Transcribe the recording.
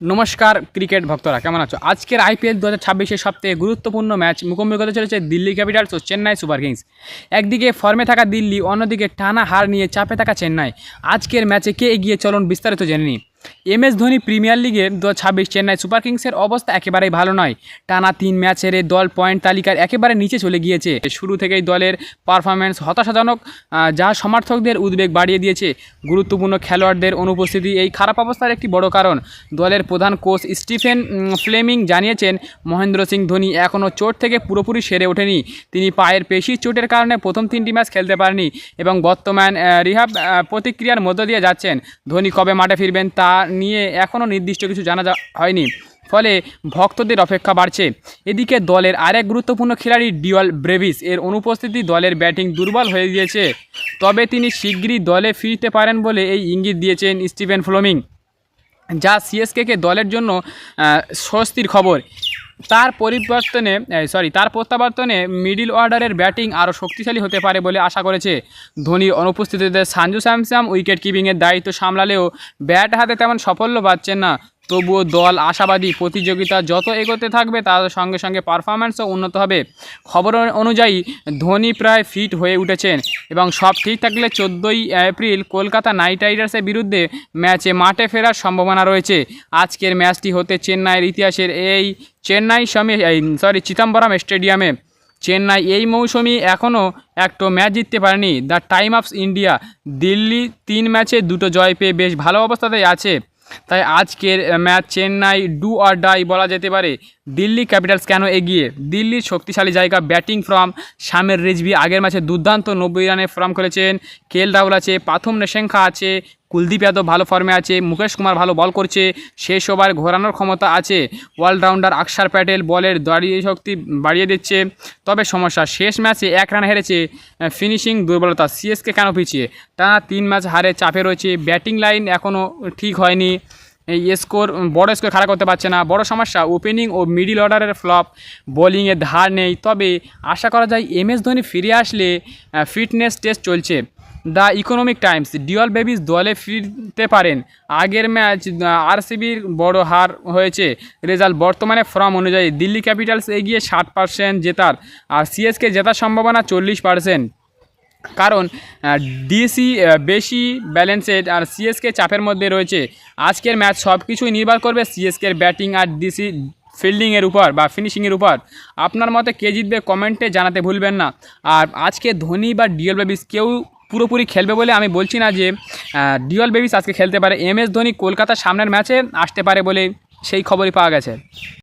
নমস্কার ক্রিকেট ভক্তরা, কেমন আছো? আজকের আইপিএল 2026-এর সবথেকে গুরুত্বপূর্ণ ম্যাচ মুখোমুখি হতে চলেছে দিল্লি ক্যাপিটালস ও চেন্নাই সুপার কিংস। একদিকে ফর্মে থাকা দিল্লি, অন্যদিকে টানা হার নিয়ে চাপে থাকা চেন্নাই। আজকের ম্যাচে কে এগিয়ে চলুন বিস্তারিত জেনে নিই। এমএস ধোনি প্রিমিয়ার লিগে 2026 চেন্নাই সুপার কিংসের অবস্থা একেবারেই ভালো নয়। টানা 3 ম্যাচ হেরে দল পয়েন্ট তালিকার একেবারে নিচে চলে গিয়েছে। শুরু থেকেই দলের পারফরম্যান্স হতাশাজনক, যা সমর্থকদের উদ্বেগ বাড়িয়ে দিয়েছে। গুরুত্বপূর্ণ খেলোয়াড়দের অনুপস্থিতি এই খারাপ অবস্থার একটি বড় কারণ। দলের প্রধান কোচ স্টিফেন ফ্লেমিং জানিয়েছেন, মহেন্দ্র সিং ধোনি এখনও চোট থেকে পুরোপুরি সেরে ওঠেনি। তিনি পায়ের পেশির চোটের কারণে প্রথম 3টি ম্যাচ খেলতে পারেনি এবং বর্তমান রিহাব প্রতিক্রিয়ার মধ্য দিয়ে যাচ্ছেন। ধোনি কবে মাঠে ফিরবেন তা নিয়ে এখনও নির্দিষ্ট কিছু জানা হয়নি, ফলে ভক্তদের অপেক্ষা বাড়ছে। এদিকে দলের আরেক গুরুত্বপূর্ণ খেলোয়াড়ি ডিওয়াল ব্রেভিস এর অনুপস্থিতি দলের ব্যাটিং দুর্বল হয়ে গিয়েছে, তবে তিনি শিগগিরই দলে ফিরতে পারেন বলে এই ইঙ্গিত দিয়েছেন স্টিফেন ফ্লেমিং, যা সিএসকেকে দলের জন্য স্বস্তির খবর। তার প্রত্যাবর্তনে মিডল অর্ডারের ব্যাটিং আরও শক্তিশালী হতে পারে বলে আশা করেছে। ধোনির অনুপস্থিতিতে সঞ্জু স্যামসন উইকেট কিপিংয়ের দায়িত্ব সামলালেও ব্যাট হাতে তেমন সাফল্য পাচ্ছেন না। তবুও দল আশাবাদী, প্রতিযোগিতা যত এগোতে থাকবে তার সঙ্গে সঙ্গে পারফরম্যান্সও উন্নত হবে। খবর অনুযায়ী ধোনি প্রায় ফিট হয়ে উঠেছেন এবং সব ঠিক থাকলে 14ই এপ্রিল কলকাতা নাইট রাইডার্সের বিরুদ্ধে ম্যাচে মাঠে ফেরার সম্ভাবনা রয়েছে। আজকের ম্যাচটি হতে চেন্নাইয়ের ইতিহাসের চিদম্বরম স্টেডিয়ামে। চেন্নাই এই মৌসুমে এখনও একটা ম্যাচ জিততে পারেনি। The time of India. Delhi 3 ম্যাচে 2টো জয় পেয়ে বেশ ভালো অবস্থাতেই আছে। তাই আজকের match Chennai do or die বলা যেতে পারে। দিল্লি ক্যাপিটালস কেন এগিয়ে? দিল্লির শক্তিশালী জায়গা ব্যাটিং ফর্ম। শামের রিজভি আগের ম্যাচে দুর্দান্ত 90 রানের ফর্ম করেছেন। কেএল রাহুল আছে, পাথুম নিশাঙ্কা আছে, কুলদীপ যাদব ভালো ফর্মে আছে, মুকেশ কুমার ভালো বল করছে, শেষ ওভার ঘোরানোর ক্ষমতা আছে। অলরাউন্ডার অক্ষর প্যাটেল বলের দাঁড়িয়ে শক্তি বাড়িয়ে দিচ্ছে। তবে সমস্যা, শেষ ম্যাচে 1 রান হেরেছে, ফিনিশিং দুর্বলতা। সিএসকে কেন পিছিয়ে? টানা 3 ম্যাচ হারে চাপে রয়েছে। ব্যাটিং লাইন এখনও ঠিক হয়নি, এই বড় স্কোর খাড়া করতে পারছে না। বড় সমস্যা ওপেনিং ও মিডল অর্ডারের ফ্লপ, বোলিংয়ের ধার নেই। তবে আশা করা যায় এমএস ধোনি ফিরে আসলে ফিটনেস টেস্ট চলছে। The Economic Times. Dewald Brevis দলে ফিরতে পারেন। আগের ম্যাচ আরসিবির বড় হার হয়েছে। রেজাল্ট বর্তমানে ফর্ম অনুযায়ী দিল্লি ক্যাপিটালস এগিয়ে 60% জেতার, আর সিএসকে জেতার সম্ভাবনা 40%। কারণ ডিসি বেশি ব্যালেন্সেড আর সিএসকে চাপের মধ্যে রয়েছে। আজকের ম্যাচ সব কিছুই নির্ভর করবে সিএসকের ব্যাটিং আর ডিসি ফিল্ডিংয়ের উপর বা ফিনিশিংয়ের উপর। আপনার মতে কে জিতবে কমেন্টে জানাতে ভুলবেন না। আর আজকে ধোনি বা ডিওয়াল ব্রেভিস কেউ পুরোপুরি খেলবে বলে আমি বলছি না যে ডিওয়াল ব্রেভিস আজকে খেলতে পারে। এমএস ধোনি কলকাতার সামনের ম্যাচে আসতে পারে বলে সেই খবরই পাওয়া গেছে।